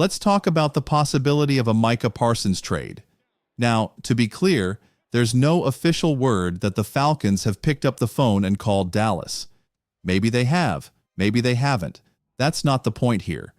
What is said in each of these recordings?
Let's talk about the possibility of a Micah Parsons trade. Now, to be clear, there's no official word that the Falcons have picked up the phone and called Dallas. Maybe they have, maybe they haven't. That's not the point here.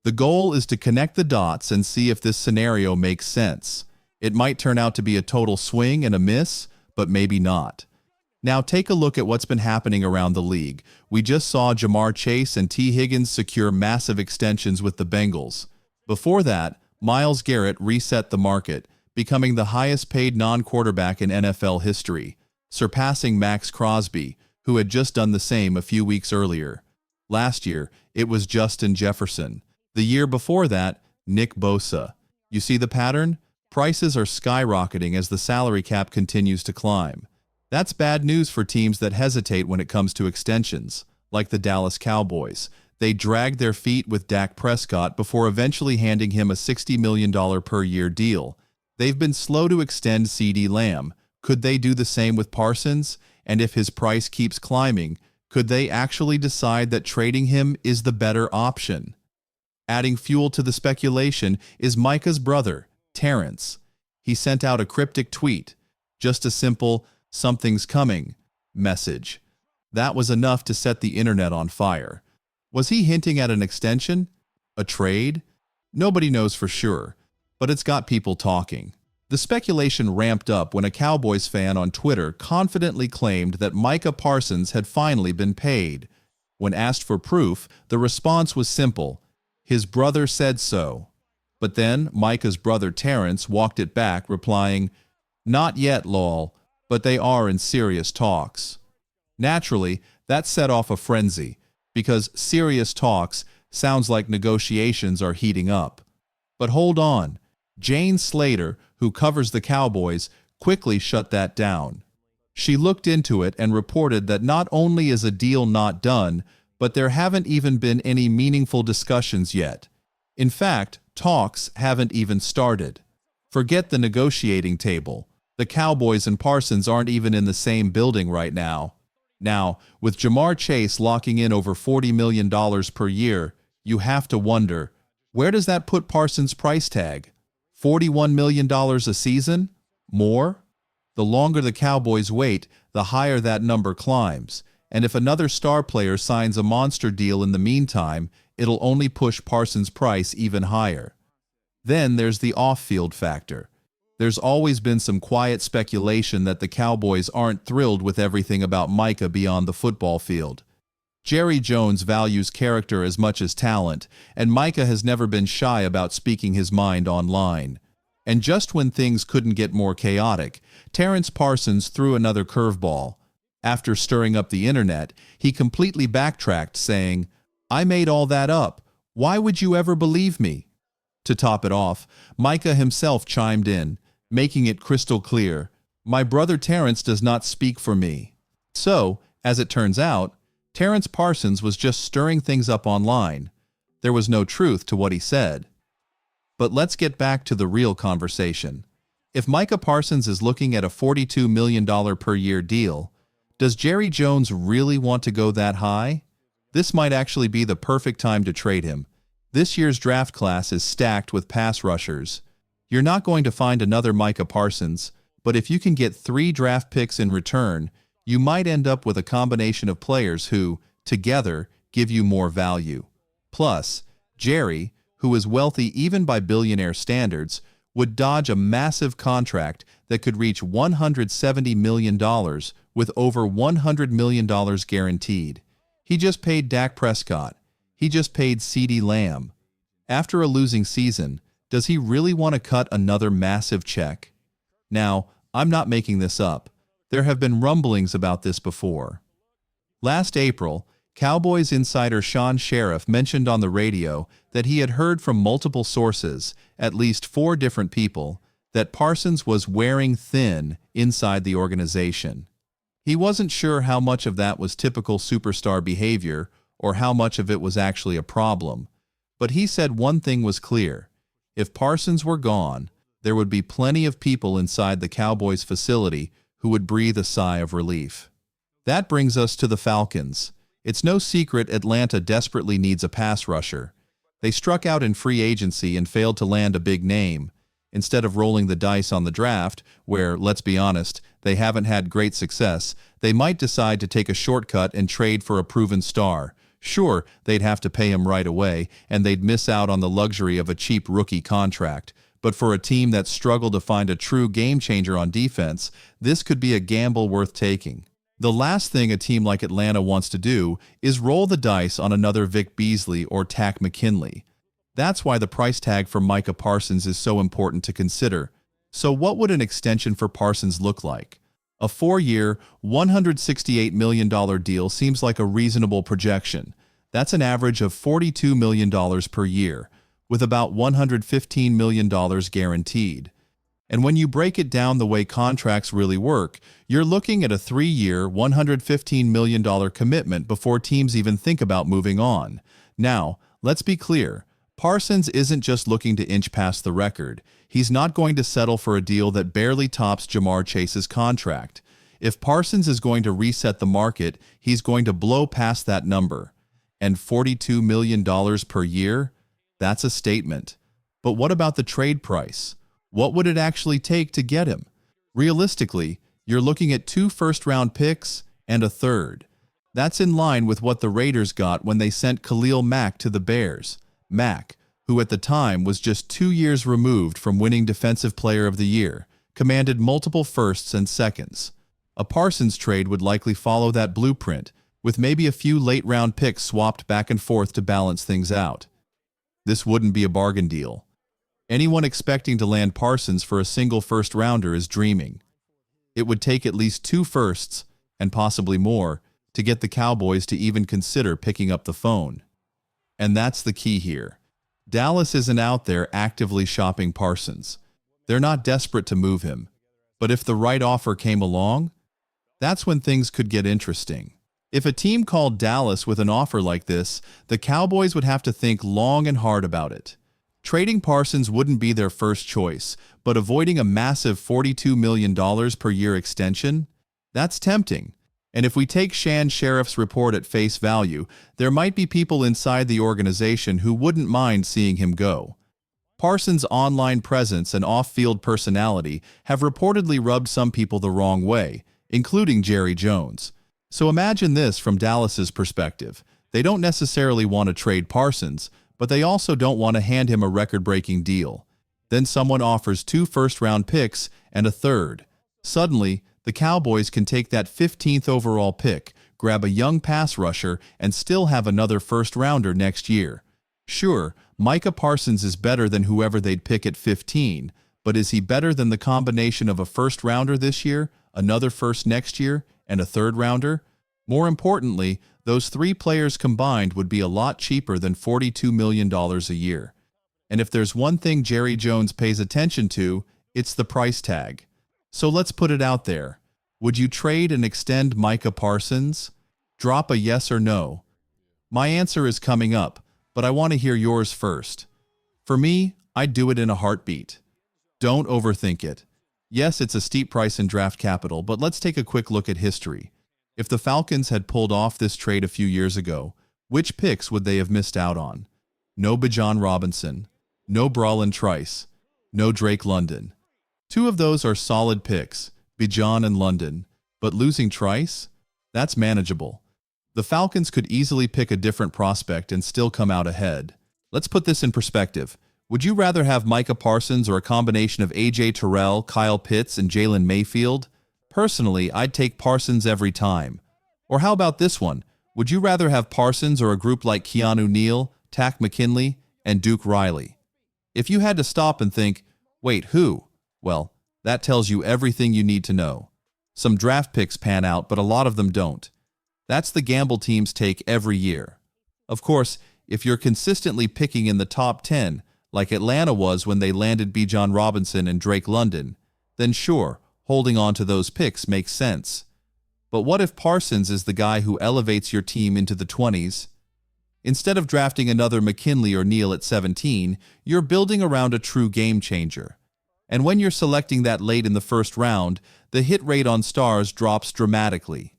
The goal is to connect the dots and see if this scenario makes sense. It might turn out to be a total swing and a miss, but maybe not. Now take a look at what's been happening around the league. We just saw Jamar Chase and T. Higgins secure massive extensions with the Bengals. Before that, Myles Garrett reset the market, becoming the highest-paid non-quarterback in NFL history, surpassing Max Crosby, who had just done the same a few weeks earlier. Last year, it was Justin Jefferson. The year before that, Nick Bosa. You see the pattern? Prices are skyrocketing as the salary cap continues to climb. That's bad news for teams that hesitate when it comes to extensions, like the Dallas Cowboys. They dragged their feet with Dak Prescott before eventually handing him a $60 million per year deal. They've been slow to extend CeeDee Lamb. Could they do the same with Parsons? And if his price keeps climbing, could they actually decide that trading him is the better option? Adding fuel to the speculation is Micah's brother, Terrence. He sent out a cryptic tweet, just a simple, "something's coming" message. That was enough to set the internet on fire. Was he hinting at an extension? A trade? Nobody knows for sure, but it's got people talking. The speculation ramped up when a Cowboys fan on Twitter confidently claimed that Micah Parsons had finally been paid. When asked for proof, the response was simple: his brother said so. But then Micah's brother Terrence walked it back, replying, "Not yet, lol, but they are in serious talks." Naturally, that set off a frenzy, because serious talks sounds like negotiations are heating up. But hold on. Jane Slater, who covers the Cowboys, quickly shut that down. She looked into it and reported that not only is a deal not done, but there haven't even been any meaningful discussions yet. In fact, talks haven't even started. Forget the negotiating table. The Cowboys and Parsons aren't even in the same building right now. Now, with Jamar Chase locking in over $40 million per year, you have to wonder, where does that put Parsons' price tag? $41 million a season? More? The longer the Cowboys wait, the higher that number climbs. And if another star player signs a monster deal in the meantime, it'll only push Parsons' price even higher. Then there's the off-field factor. There's always been some quiet speculation that the Cowboys aren't thrilled with everything about Micah beyond the football field. Jerry Jones values character as much as talent, and Micah has never been shy about speaking his mind online. And just when things couldn't get more chaotic, Terrence Parsons threw another curveball. After stirring up the internet, he completely backtracked, saying, "I made all that up. Why would you ever believe me?" To top it off, Micah himself chimed in, making it crystal clear, "My brother Terrence does not speak for me." So, as it turns out, Terrence Parsons was just stirring things up online. There was no truth to what he said. But let's get back to the real conversation. If Micah Parsons is looking at a $42 million per year deal, does Jerry Jones really want to go that high? This might actually be the perfect time to trade him. This year's draft class is stacked with pass rushers. You're not going to find another Micah Parsons, but if you can get 3 draft picks in return, you might end up with a combination of players who, together, give you more value. Plus, Jerry, who is wealthy even by billionaire standards, would dodge a massive contract that could reach $170 million with over $100 million guaranteed. He just paid Dak Prescott. He just paid CeeDee Lamb. After a losing season, does he really want to cut another massive check? Now, I'm not making this up. There have been rumblings about this before. Last April, Cowboys insider Sean Sheriff mentioned on the radio that he had heard from multiple sources, at least 4 different people, that Parsons was wearing thin inside the organization. He wasn't sure how much of that was typical superstar behavior or how much of it was actually a problem, but he said one thing was clear. If Parsons were gone, there would be plenty of people inside the Cowboys facility who would breathe a sigh of relief. That brings us to the Falcons. It's no secret Atlanta desperately needs a pass rusher. They struck out in free agency and failed to land a big name. Instead of rolling the dice on the draft, where, let's be honest, they haven't had great success, they might decide to take a shortcut and trade for a proven star. Sure, they'd have to pay him right away, and they'd miss out on the luxury of a cheap rookie contract. But for a team that struggled to find a true game-changer on defense, this could be a gamble worth taking. The last thing a team like Atlanta wants to do is roll the dice on another Vic Beasley or Takk McKinley. That's why the price tag for Micah Parsons is so important to consider. So what would an extension for Parsons look like? A 4-year, $168 million deal seems like a reasonable projection. That's an average of $42 million per year, with about $115 million guaranteed. And when you break it down the way contracts really work, you're looking at a 3-year, $115 million commitment before teams even think about moving on. Now, let's be clear. Parsons isn't just looking to inch past the record. He's not going to settle for a deal that barely tops Ja'Marr Chase's contract. If Parsons is going to reset the market, he's going to blow past that number. And $42 million per year? That's a statement. But what about the trade price? What would it actually take to get him? Realistically, you're looking at 2 first-round picks and a third. That's in line with what the Raiders got when they sent Khalil Mack to the Bears. Mack, who at the time was just 2 years removed from winning Defensive Player of the Year, commanded multiple firsts and seconds. A Parsons trade would likely follow that blueprint, with maybe a few late-round picks swapped back and forth to balance things out. This wouldn't be a bargain deal. Anyone expecting to land Parsons for a single first-rounder is dreaming. It would take at least 2 firsts, and possibly more, to get the Cowboys to even consider picking up the phone. And that's the key here. Dallas isn't out there actively shopping Parsons. They're not desperate to move him. But if the right offer came along, that's when things could get interesting. If a team called Dallas with an offer like this, the Cowboys would have to think long and hard about it. Trading Parsons wouldn't be their first choice, but avoiding a massive $42 million per year extension? That's tempting. And if we take Shan Sheriff's report at face value, there might be people inside the organization who wouldn't mind seeing him go. Parsons' online presence and off-field personality have reportedly rubbed some people the wrong way, including Jerry Jones. So imagine this from Dallas's perspective. They don't necessarily want to trade Parsons, but they also don't want to hand him a record-breaking deal. Then someone offers 2 first-round picks and a third. Suddenly, the Cowboys can take that 15th overall pick, grab a young pass rusher, and still have another first-rounder next year. Sure, Micah Parsons is better than whoever they'd pick at 15, but is he better than the combination of a first-rounder this year, another first next year, and a third-rounder? More importantly, those 3 players combined would be a lot cheaper than $42 million a year. And if there's one thing Jerry Jones pays attention to, it's the price tag. So let's put it out there. Would you trade and extend Micah Parsons? Drop a yes or no. My answer is coming up, but I want to hear yours first. For me, I'd do it in a heartbeat. Don't overthink it. Yes, it's a steep price in draft capital, but let's take a quick look at history. If the Falcons had pulled off this trade a few years ago, which picks would they have missed out on? No Bijan Robinson, no Bralon Trice, no Drake London. 2 of those are solid picks, Bijan and London, but losing Trice? That's manageable. The Falcons could easily pick a different prospect and still come out ahead. Let's put this in perspective. Would you rather have Micah Parsons or a combination of A.J. Terrell, Kyle Pitts, and Jalen Mayfield? Personally, I'd take Parsons every time. Or how about this one? Would you rather have Parsons or a group like Keanu Neal, Takk McKinley, and Duke Riley? If you had to stop and think, wait, who? Well, that tells you everything you need to know. Some draft picks pan out, but a lot of them don't. That's the gamble teams take every year. Of course, if you're consistently picking in the top 10, like Atlanta was when they landed Bijan Robinson and Drake London, then sure, holding on to those picks makes sense. But what if Parsons is the guy who elevates your team into the 20s? Instead of drafting another McKinley or Neal at 17, you're building around a true game changer. And when you're selecting that late in the first round, the hit rate on stars drops dramatically.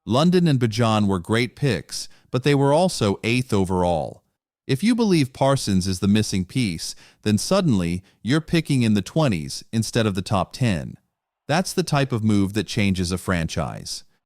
London and Bijan were great picks, but they were also 8th overall. If you believe Parsons is the missing piece, then suddenly you're picking in the 20s instead of the top 10. That's the type of move that changes a franchise.